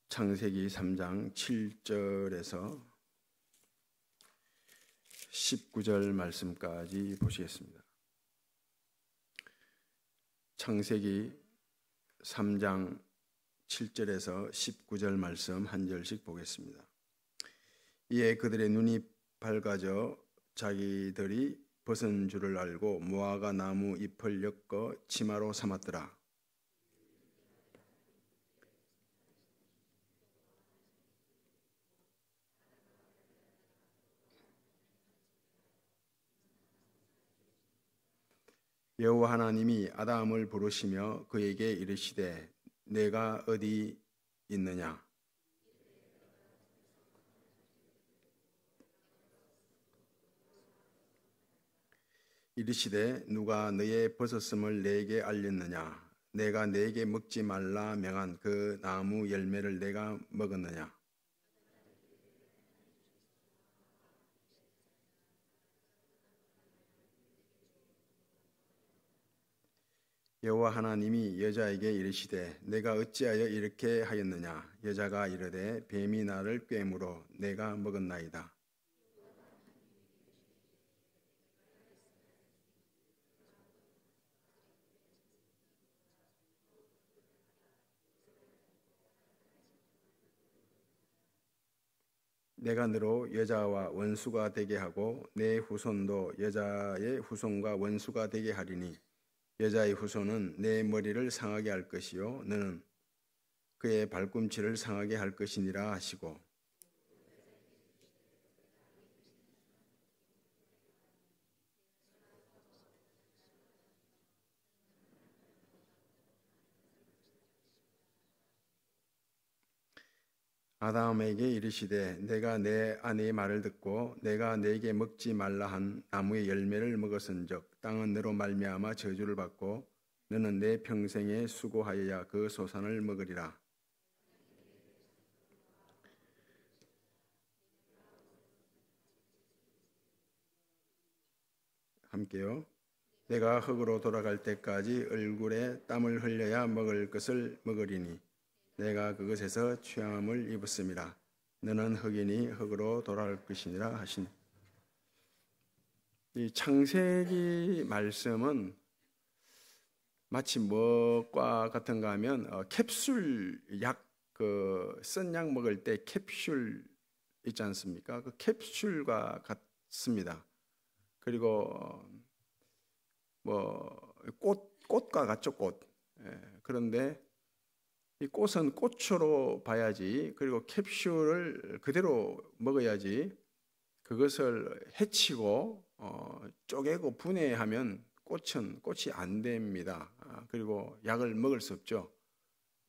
창세기 3장 7절에서 19절 말씀까지 보시겠습니다. 창세기 3장 7절에서 19절 말씀 한 절씩 보겠습니다. 이에 그들의 눈이 밝아져 자기들이 벗은 줄을 알고 무화과 나무 잎을 엮어 치마로 삼았더라. 여호와 하나님이 아담을 부르시며 그에게 이르시되 내가 어디 있느냐? 이르시되 누가 너의 벗었음을 내게 알렸느냐? 내가 내게 먹지 말라 명한 그 나무 열매를 내가 먹었느냐? 여호와 하나님이 여자에게 이르시되 내가 어찌하여 이렇게 하였느냐? 여자가 이르되 뱀이 나를 꿰물어 내가 먹었나이다. 내가 너로 여자와 원수가 되게 하고 내 후손도 여자의 후손과 원수가 되게 하리니 여자의 후손은 내 머리를 상하게 할 것이요 너는 그의 발꿈치를 상하게 할 것이니라 하시고 아담에게 이르시되 내가 내 아내의 말을 듣고 내가 내게 먹지 말라 한 나무의 열매를 먹었은즉 땅은 너로 말미암아 저주를 받고 너는 내 평생에 수고하여야 그 소산을 먹으리라. 함께요. 내가 흙으로 돌아갈 때까지 얼굴에 땀을 흘려야 먹을 것을 먹으리니 내가 그것에서 취함을 입었음이라. 너는 흙이니 흙으로 돌아갈 것이니라 하신. 이 창세기 말씀은 마치 뭐과 같은가 하면 캡슐 약, 쓴 약 먹을 때 캡슐 있지 않습니까? 그 캡슐과 같습니다. 그리고 꽃과 같죠, 꽃. 그런데 이 꽃은 꽃으로 봐야지, 그리고 캡슐을 그대로 먹어야지, 그것을 해치고 쪼개고 분해하면 꽃이 안 됩니다. 그리고 약을 먹을 수 없죠.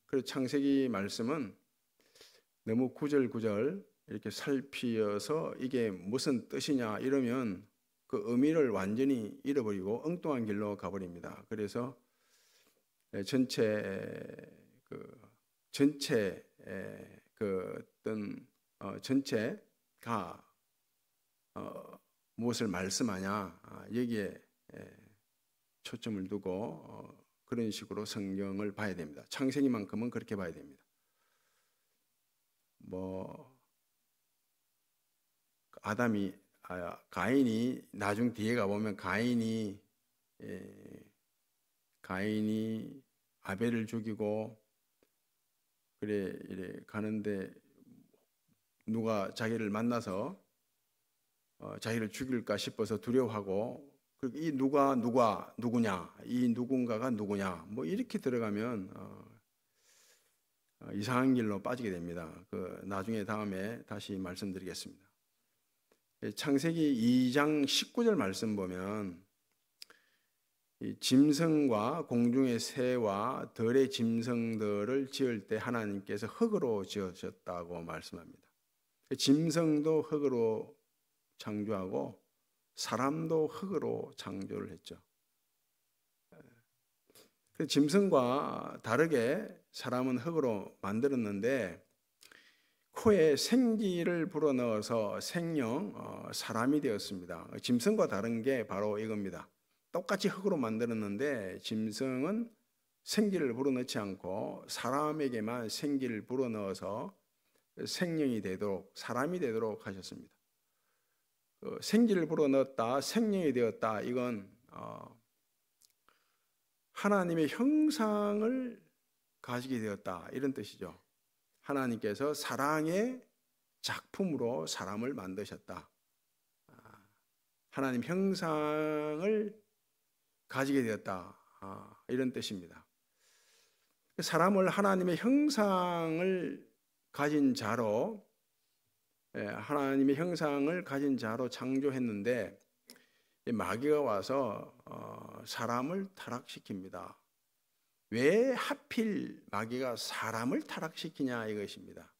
그래서 창세기 말씀은 너무 구절구절 이렇게 살피어서 이게 무슨 뜻이냐 이러면 그 의미를 완전히 잃어버리고 엉뚱한 길로 가버립니다. 그래서 전체가 무엇을 말씀하냐 여기에 초점을 두고 그런 식으로 성경을 봐야 됩니다. 창세기만큼은 그렇게 봐야 됩니다. 가인이 나중 뒤에 가보면 가인이 아벨을 죽이고 이래 가는데 누가 자기를 만나서 자기를 죽일까 싶어서 두려워하고 이 누구냐 이 누군가가 누구냐 이렇게 들어가면 이상한 길로 빠지게 됩니다. 나중에 다음에 다시 말씀드리겠습니다. 창세기 2장 19절 말씀 보면 이 짐승과 공중의 새와 들의 짐승들을 지을 때 하나님께서 흙으로 지으셨다고 말씀합니다. 짐승도 흙으로 창조하고 사람도 흙으로 창조를 했죠. 짐승과 다르게 사람은 흙으로 만들었는데 코에 생기를 불어넣어서 생명 사람이 되었습니다. 짐승과 다른 게 바로 이겁니다. 똑같이 흙으로 만들었는데 짐승은 생기를 불어넣지 않고 사람에게만 생기를 불어넣어서 생명이 되도록, 사람이 되도록 하셨습니다. 생기를 불어넣었다, 생명이 되었다, 이건 하나님의 형상을 가지게 되었다, 이런 뜻이죠. 하나님께서 사랑의 작품으로 사람을 만드셨다. 하나님 형상을 가지게 되었다, 이런 뜻입니다. 사람을 하나님의 형상을 가진 자로, 하나님의 형상을 가진 자로 창조했는데 마귀가 와서 사람을 타락시킵니다. 왜 하필 마귀가 사람을 타락시키냐, 이것입니다.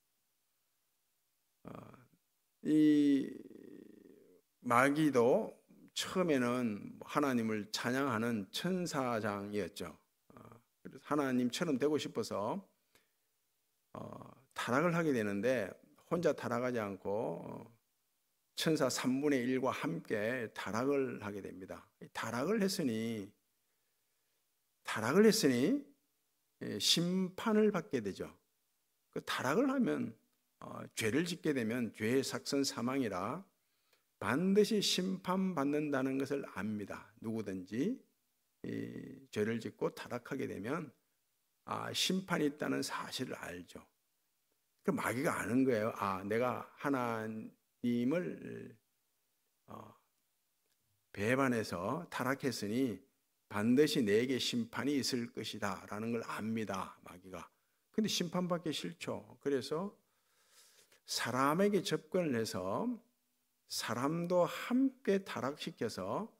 이 마귀도 처음에는 하나님을 찬양하는 천사장이었죠. 그래서 하나님처럼 되고 싶어서 타락을 하게 되는데 혼자 타락하지 않고 천사 3분의 1과 함께 타락을 하게 됩니다. 타락을 했으니 심판을 받게 되죠. 그 타락을 하면 죄를 짓게 되면 죄의 삭선 사망이라 반드시 심판받는다는 것을 압니다. 누구든지 죄를 짓고 타락하게 되면 심판이 있다는 사실을 알죠. 그 마귀가 아는 거예요. 내가 하나님을 배반해서 타락했으니 반드시 내게 심판이 있을 것이다 라는 걸 압니다, 마귀가. 근데 심판받기 싫죠. 그래서 사람에게 접근을 해서 사람도 함께 타락시켜서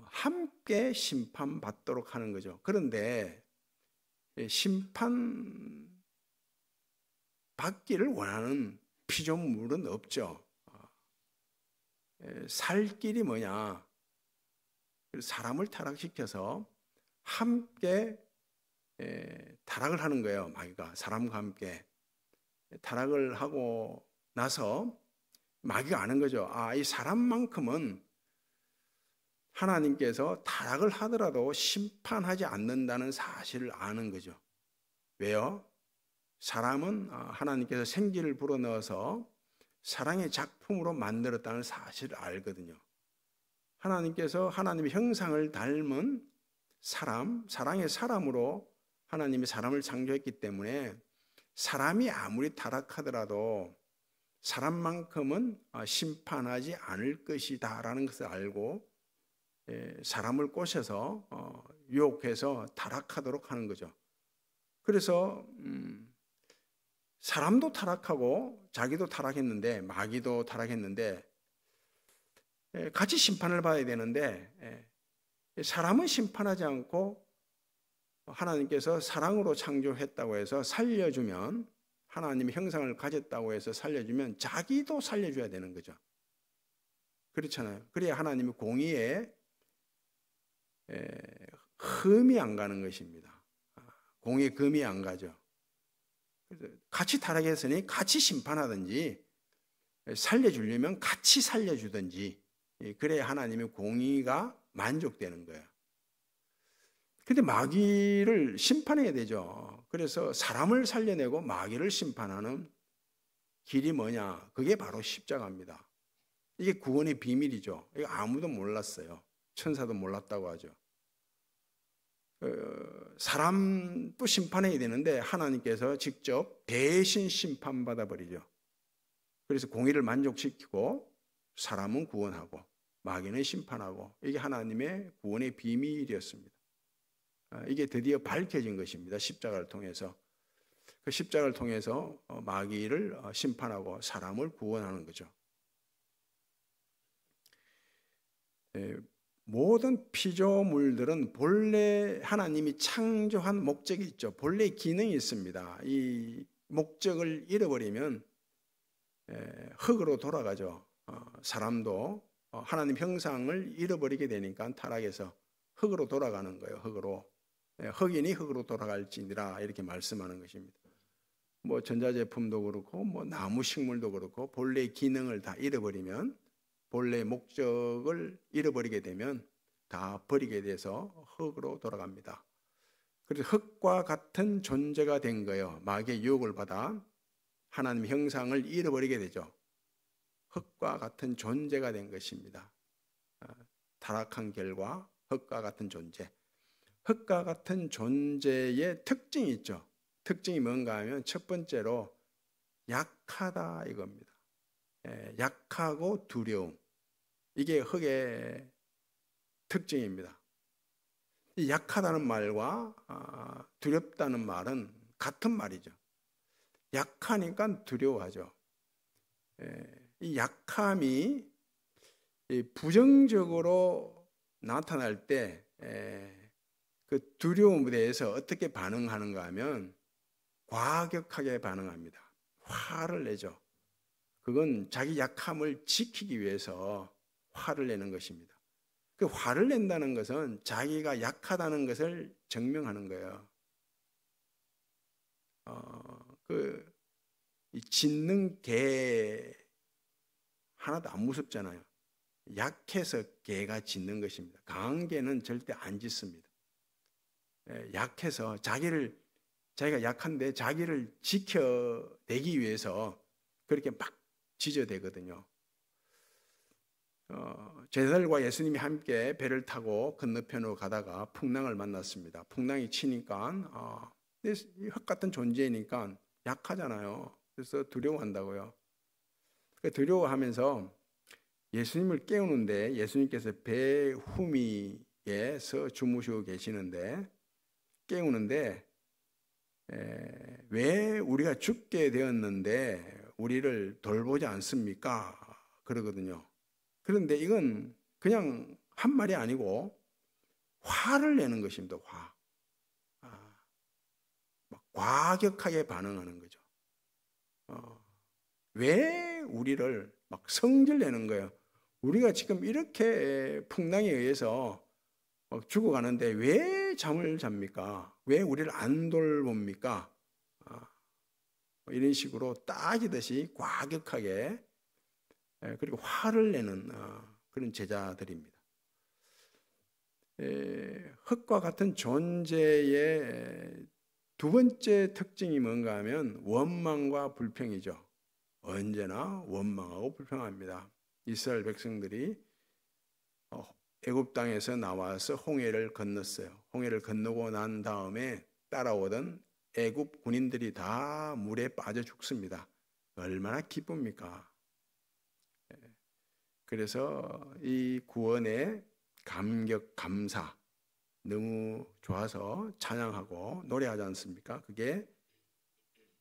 함께 심판받도록 하는 거죠. 그런데 심판받기를 원하는 피조물은 없죠. 살 길이 뭐냐? 사람을 타락시켜서 함께 타락을 하는 거예요. 마귀가 사람과 함께 타락을 하고 나서 마귀가 아는 거죠. 이 사람만큼은 하나님께서 타락을 하더라도 심판하지 않는다는 사실을 아는 거죠. 왜요? 사람은 하나님께서 생기를 불어넣어서 사랑의 작품으로 만들었다는 사실을 알거든요. 하나님께서 하나님의 형상을 닮은 사람, 사랑의 사람으로 하나님이 사람을 창조했기 때문에 사람이 아무리 타락하더라도 사람만큼은 심판하지 않을 것이다 라는 것을 알고 사람을 꼬셔서 유혹해서 타락하도록 하는 거죠. 그래서 사람도 타락하고 자기도 타락했는데, 마귀도 타락했는데 같이 심판을 받아야 되는데 사람은 심판하지 않고 하나님께서 사랑으로 창조했다고 해서 살려주면, 하나님의 형상을 가졌다고 해서 살려주면 자기도 살려줘야 되는 거죠. 그렇잖아요. 그래야 하나님의 공의에 흠이 안 가는 것입니다. 공의에 금이 안 가죠. 그래서 같이 타락했으니 같이 심판하든지 살려주려면 같이 살려주든지, 그래야 하나님의 공의가 만족되는 거예요. 근데 마귀를 심판해야 되죠. 그래서 사람을 살려내고 마귀를 심판하는 길이 뭐냐? 그게 바로 십자가입니다. 이게 구원의 비밀이죠. 이거 아무도 몰랐어요. 천사도 몰랐다고 하죠. 사람도 심판해야 되는데 하나님께서 직접 대신 심판받아 버리죠. 그래서 공의를 만족시키고 사람은 구원하고 마귀는 심판하고, 이게 하나님의 구원의 비밀이었습니다. 이게 드디어 밝혀진 것입니다. 십자가를 통해서. 그 십자가를 통해서 마귀를 심판하고 사람을 구원하는 거죠. 모든 피조물들은 본래 하나님이 창조한 목적이 있죠. 본래 기능이 있습니다. 이 목적을 잃어버리면 흙으로 돌아가죠. 사람도 하나님 형상을 잃어버리게 되니까 타락해서 흙으로 돌아가는 거예요. 흙이니 흙으로 돌아갈지니라, 이렇게 말씀하는 것입니다. 뭐 전자제품도 그렇고 뭐 나무 식물도 그렇고 본래의 기능을 다 잃어버리면, 본래의 목적을 잃어버리게 되면 다 버리게 돼서 흙으로 돌아갑니다. 그래서 흙과 같은 존재가 된 거예요. 마귀의 유혹을 받아 하나님의 형상을 잃어버리게 되죠. 흙과 같은 존재가 된 것입니다. 타락한 결과 흙과 같은 존재. 흙과 같은 존재의 특징이 있죠. 특징이 뭔가 하면 첫 번째로 약하다 이겁니다. 약하고 두려움. 이게 흙의 특징입니다. 이 약하다는 말과 두렵다는 말은 같은 말이죠. 약하니까 두려워하죠. 이 약함이 부정적으로 나타날 때 그 두려움에 대해서 어떻게 반응하는가 하면 과격하게 반응합니다. 화를 내죠. 그건 자기 약함을 지키기 위해서 화를 내는 것입니다. 그 화를 낸다는 것은 자기가 약하다는 것을 증명하는 거예요. 이 짖는 개 하나도 안 무섭잖아요. 약해서 개가 짖는 것입니다. 강한 개는 절대 안 짖습니다. 약해서 자기가 약한데 자기를 지켜내기 위해서 그렇게 막 짖어대거든요. 제자들과 예수님이 함께 배를 타고 건너편으로 가다가 풍랑을 만났습니다. 풍랑이 치니까 흙 같은 존재니까 약하잖아요. 그래서 두려워한다고요. 두려워하면서 예수님을 깨우는데 예수님께서 배 후미에서 주무시고 계시는데 깨우는데 왜 우리가 죽게 되었는데 우리를 돌보지 않습니까? 그러거든요. 그런데 이건 그냥 한 말이 아니고 화를 내는 것입니다. 막 과격하게 반응하는 거죠. 왜 우리를 막 성질내는 거예요. 우리가 지금 이렇게 풍랑에 의해서 죽어가는데 왜 잠을 잡니까? 왜 우리를 안 돌봅니까? 이런 식으로 따지듯이 과격하게 그리고 화를 내는 그런 제자들입니다. 흙과 같은 존재의 두 번째 특징이 뭔가 하면 원망과 불평이죠. 언제나 원망하고 불평합니다. 이스라엘 백성들이 애굽 땅에서 나와서 홍해를 건넜어요. 홍해를 건너고 난 다음에 따라오던 애굽 군인들이 다 물에 빠져 죽습니다. 얼마나 기쁩니까? 그래서 이 구원의 감격, 감사 너무 좋아서 찬양하고 노래하지 않습니까? 그게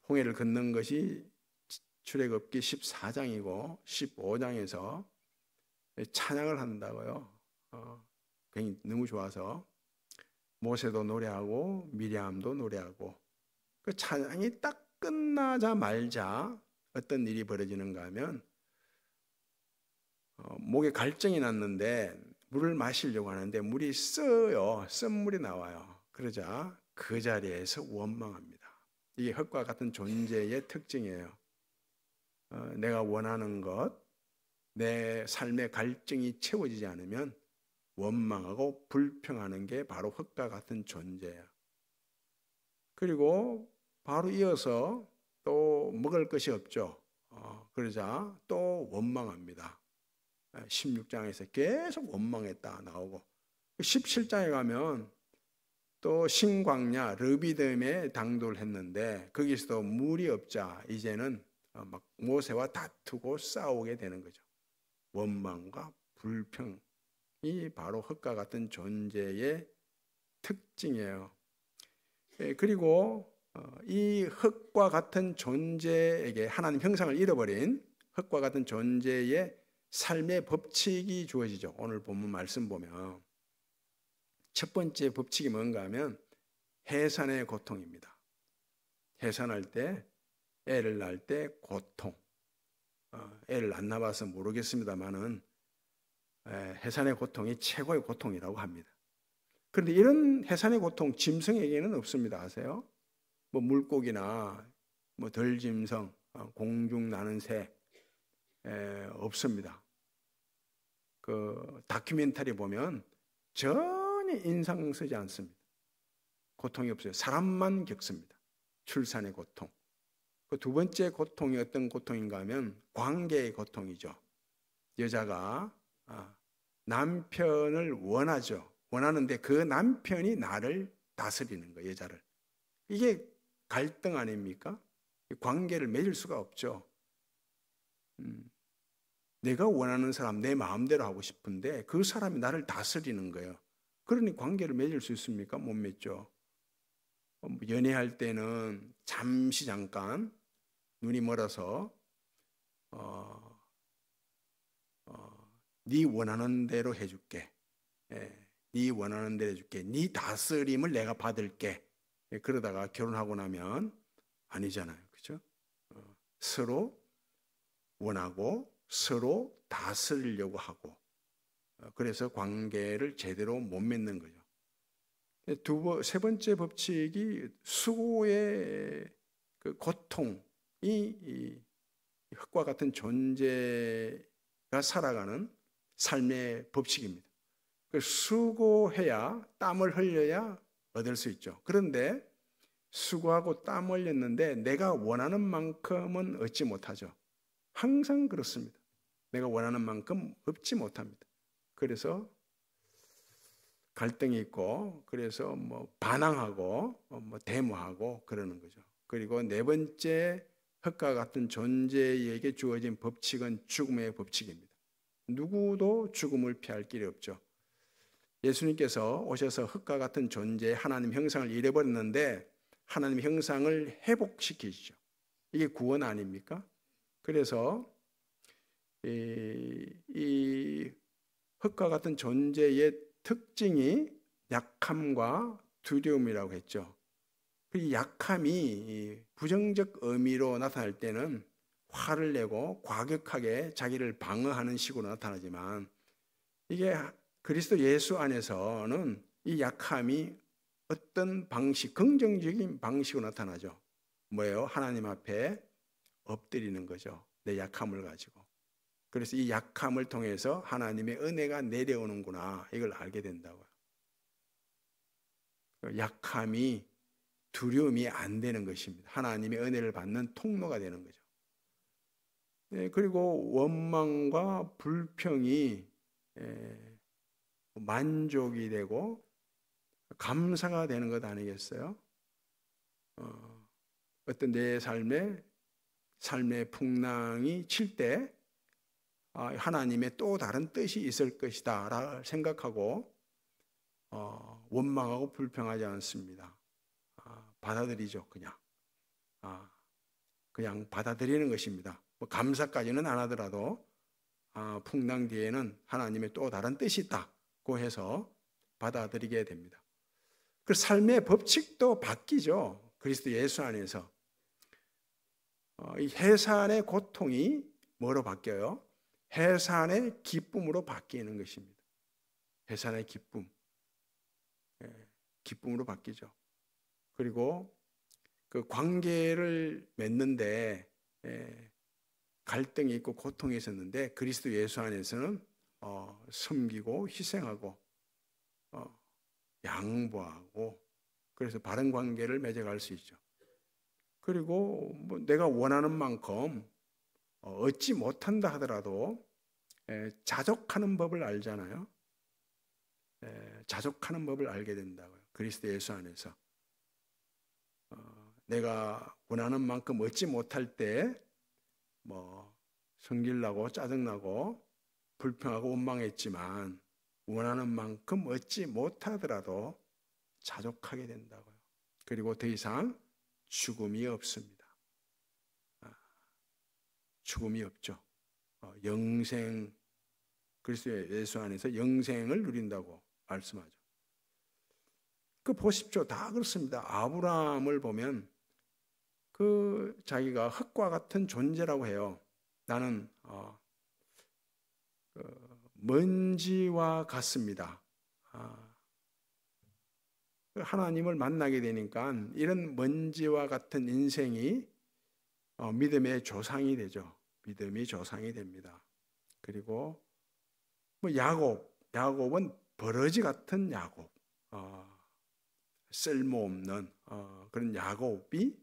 홍해를 건넌 것이 출애굽기 14장이고 15장에서 찬양을 한다고요. 굉장히 너무 좋아서 모세도 노래하고 미리암도 노래하고 그 찬양이 딱 끝나자마자 어떤 일이 벌어지는가 하면 목에 갈증이 났는데 물을 마시려고 하는데 물이 써요. 쓴물이 나와요. 그러자 그 자리에서 원망합니다. 이게 흙과 같은 존재의 특징이에요. 내가 원하는 것, 내 삶의 갈증이 채워지지 않으면 원망하고 불평하는 게 바로 흙과 같은 존재예요. 그리고 바로 이어서 또 먹을 것이 없죠. 그러자 또 원망합니다. 16장에서 계속 원망했다 나오고 17장에 가면 또 신광야 르비딤에 당도를 했는데 거기서도 물이 없자 이제는 막 모세와 다투고 싸우게 되는 거죠. 원망과 불평이 바로 흙과 같은 존재의 특징이에요. 그리고 이 흙과 같은 존재에게 하나님 형상을 잃어버린 흙과 같은 존재의 삶의 법칙이 주어지죠. 오늘 본문 말씀 보면 첫 번째 법칙이 뭔가 하면 해산의 고통입니다. 해산할 때 애를 낳을 때 고통. 애를 안 낳아서 모르겠습니다만은 해산의 고통이 최고의 고통이라고 합니다. 그런데 이런 해산의 고통 짐승에게는 없습니다. 아세요? 뭐 물고기나 뭐 덜짐승, 공중 나는 새 없습니다. 그 다큐멘터리 보면 전혀 인상 쓰지 않습니다. 고통이 없어요. 사람만 겪습니다. 출산의 고통. 그 두 번째 고통이 어떤 고통인가 하면 관계의 고통이죠. 여자가 남편을 원하죠. 원하는데 그 남편이 나를 다스리는 거예요. 여자를. 이게 갈등 아닙니까? 관계를 맺을 수가 없죠. 내가 원하는 사람 내 마음대로 하고 싶은데 그 사람이 나를 다스리는 거예요. 그러니 관계를 맺을 수 있습니까? 못 맺죠. 연애할 때는 잠깐 눈이 멀어서 네 원하는 대로 해줄게. 네 원하는 대로 해줄게. 네 다스림을 내가 받을게. 그러다가 결혼하고 나면 아니잖아요. 그렇죠? 서로 원하고 서로 다스리려고 하고 그래서 관계를 제대로 못 맺는 거죠. 세 번째 법칙이 수고의 그 고통이 흙과 같은 존재가 살아가는 삶의 법칙입니다. 수고해야 땀을 흘려야 얻을 수 있죠. 그런데 수고하고 땀 흘렸는데 내가 원하는 만큼은 얻지 못하죠. 항상 그렇습니다. 내가 원하는 만큼 얻지 못합니다. 그래서 갈등이 있고 그래서 반항하고 데모하고 그러는 거죠. 그리고 네 번째 흙과 같은 존재에게 주어진 법칙은 죽음의 법칙입니다. 누구도 죽음을 피할 길이 없죠. 예수님께서 오셔서 흙과 같은 존재 하나님 형상을 잃어버렸는데 하나님 형상을 회복시키시죠. 이게 구원 아닙니까? 그래서 이 흙과 같은 존재의 특징이 약함과 두려움이라고 했죠. 그 약함이 부정적 의미로 나타날 때는 화를 내고 과격하게 자기를 방어하는 식으로 나타나지만 이게 그리스도 예수 안에서는 이 약함이 어떤 방식, 긍정적인 방식으로 나타나죠. 뭐예요? 하나님 앞에 엎드리는 거죠. 내 약함을 가지고. 그래서 이 약함을 통해서 하나님의 은혜가 내려오는구나 이걸 알게 된다고요. 약함이 두려움이 안 되는 것입니다. 하나님의 은혜를 받는 통로가 되는 거죠. 그리고 원망과 불평이 만족이 되고 감사가 되는 것 아니겠어요? 어떤 내 삶의 풍랑이 칠 때 하나님의 또 다른 뜻이 있을 것이다 라 생각하고 원망하고 불평하지 않습니다. 받아들이죠. 그냥 받아들이는 것입니다. 감사까지는 안 하더라도 풍랑 뒤에는 하나님의 또 다른 뜻이 있다고 해서 받아들이게 됩니다. 그 삶의 법칙도 바뀌죠. 그리스도 예수 안에서 이 해산의 고통이 뭐로 바뀌어요? 해산의 기쁨으로 바뀌는 것입니다. 해산의 기쁨으로 바뀌죠. 그리고 그 관계를 맺는데 갈등이 있고 고통이 있었는데 그리스도 예수 안에서는 섬기고 희생하고 양보하고 그래서 바른 관계를 맺어갈 수 있죠. 그리고 내가 원하는 만큼 얻지 못한다 하더라도 자족하는 법을 알잖아요. 자족하는 법을 알게 된다고요. 그리스도 예수 안에서 내가 원하는 만큼 얻지 못할 때 성질나고 짜증나고 불평하고 원망했지만 원하는 만큼 얻지 못하더라도 자족하게 된다고요. 그리고 더 이상 죽음이 없습니다. 죽음이 없죠. 영생, 그리스도 예수 안에서 영생을 누린다고 말씀하죠. 그 보십시오. 다 그렇습니다. 아브라함을 보면 그 자기가 흙과 같은 존재라고 해요. 나는 먼지와 같습니다. 하나님을 만나게 되니까 이런 먼지와 같은 인생이 믿음의 조상이 되죠. 믿음이 조상이 됩니다. 그리고 야곱은 버러지 같은 야곱, 쓸모없는 그런 야곱이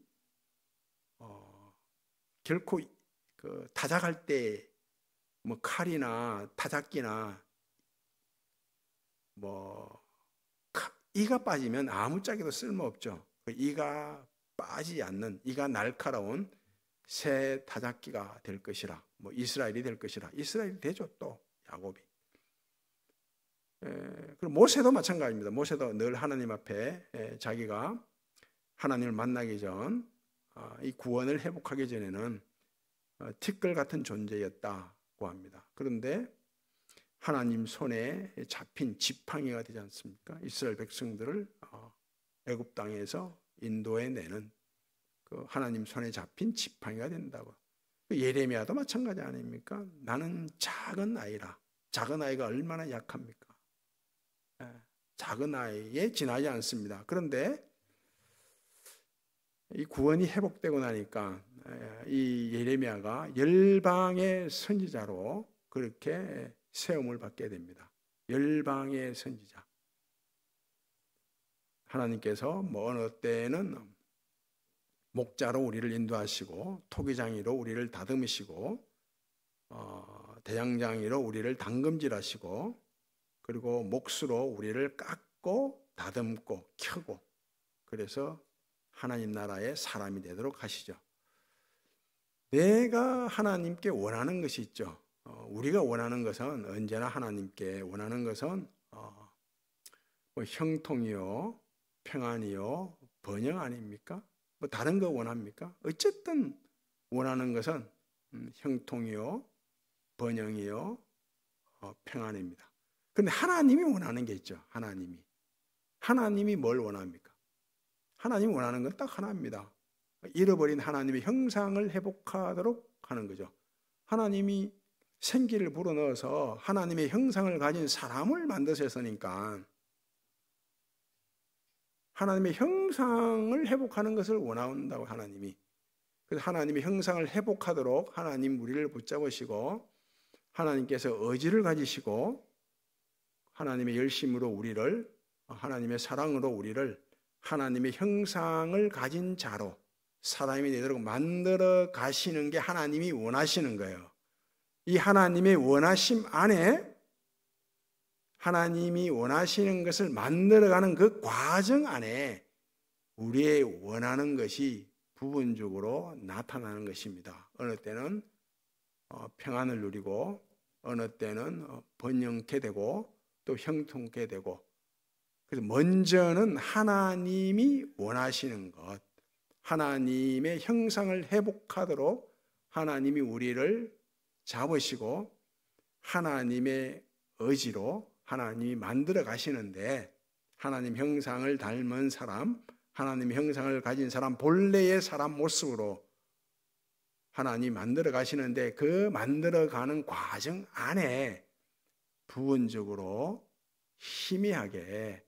결코 그 타작할 때 뭐 칼이나 타작기나 뭐 이가 빠지면 아무짝에도 쓸모없죠. 그 이가 빠지지 않는, 이가 날카로운 새 타작기가 될 것이라, 뭐 이스라엘이 될 것이라. 이스라엘이 되죠. 또 야곱이. 그리고 모세도 마찬가지입니다. 모세도 늘 하나님 앞에 자기가 하나님을 만나기 전 이 구원을 회복하기 전에는 티끌 같은 존재였다고 합니다. 그런데 하나님 손에 잡힌 지팡이가 되지 않습니까? 이스라엘 백성들을 애굽 땅에서 인도해 내는 그 하나님 손에 잡힌 지팡이가 된다고. 예레미야도 마찬가지 아닙니까? 나는 작은 아이라. 작은 아이가 얼마나 약합니까? 작은 아이에 지나지 않습니다. 그런데 이 구원이 회복되고 나니까 이 예레미야가 열방의 선지자로 그렇게 세움을 받게 됩니다. 열방의 선지자. 하나님께서 뭐 어느 때는 목자로 우리를 인도하시고 토기장이로 우리를 다듬으시고 대장장이로 우리를 당금질하시고 그리고 몫으로 우리를 깎고 다듬고 켜고 그래서 하나님 나라의 사람이 되도록 하시죠. 내가 하나님께 원하는 것이 있죠. 우리가 원하는 것은 언제나 하나님께 원하는 것은 뭐 형통이요, 평안이요, 번영 아닙니까? 뭐 다른 거 원합니까? 어쨌든 원하는 것은 형통이요, 번영이요, 평안입니다. 그런데 하나님이 원하는 게 있죠. 하나님이 뭘 원합니까? 하나님이 원하는 건 딱 하나입니다. 잃어버린 하나님의 형상을 회복하도록 하는 거죠. 하나님이 생기를 불어넣어서 하나님의 형상을 가진 사람을 만드셨으니까 하나님의 형상을 회복하는 것을 원한다고 하나님이. 그래서 하나님의 형상을 회복하도록 하나님 우리를 붙잡으시고 하나님께서 의지를 가지시고 하나님의 열심으로 우리를 하나님의 사랑으로 우리를 하나님의 형상을 가진 자로 사람이 되도록 만들어 가시는 게 하나님이 원하시는 거예요. 이 하나님의 원하심 안에 하나님이 원하시는 것을 만들어가는 그 과정 안에 우리의 원하는 것이 부분적으로 나타나는 것입니다. 어느 때는 평안을 누리고 어느 때는 번영케 되고 또 형통케 되고 그래서 먼저는 하나님이 원하시는 것 하나님의 형상을 회복하도록 하나님이 우리를 잡으시고 하나님의 의지로 하나님이 만들어 가시는데 하나님 형상을 닮은 사람, 하나님의 형상을 가진 사람, 본래의 사람 모습으로 하나님이 만들어 가시는데 그 만들어 가는 과정 안에 부분적으로 희미하게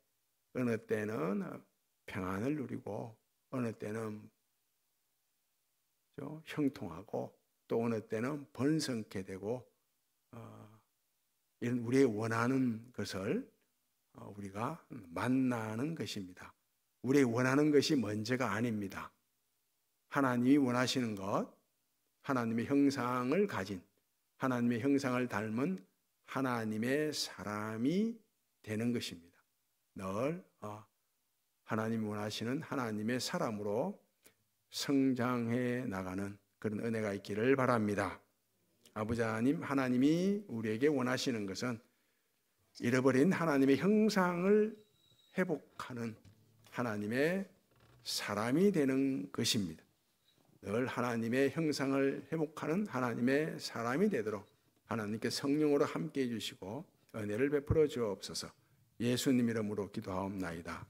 어느 때는 평안을 누리고 어느 때는 형통하고 또 어느 때는 번성케 되고 이런 우리의 원하는 것을 우리가 만나는 것입니다. 우리의 원하는 것이 먼저가 아닙니다. 하나님이 원하시는 것, 하나님의 형상을 가진 하나님의 형상을 닮은 하나님의 사람이 되는 것입니다. 늘 하나님이 원하시는 하나님의 사람으로 성장해 나가는 그런 은혜가 있기를 바랍니다. 아버지 하나님이 우리에게 원하시는 것은 잃어버린 하나님의 형상을 회복하는 하나님의 사람이 되는 것입니다. 늘 하나님의 형상을 회복하는 하나님의 사람이 되도록 하나님께 성령으로 함께해 주시고 은혜를 베풀어 주옵소서. 예수님 이름으로 기도하옵나이다.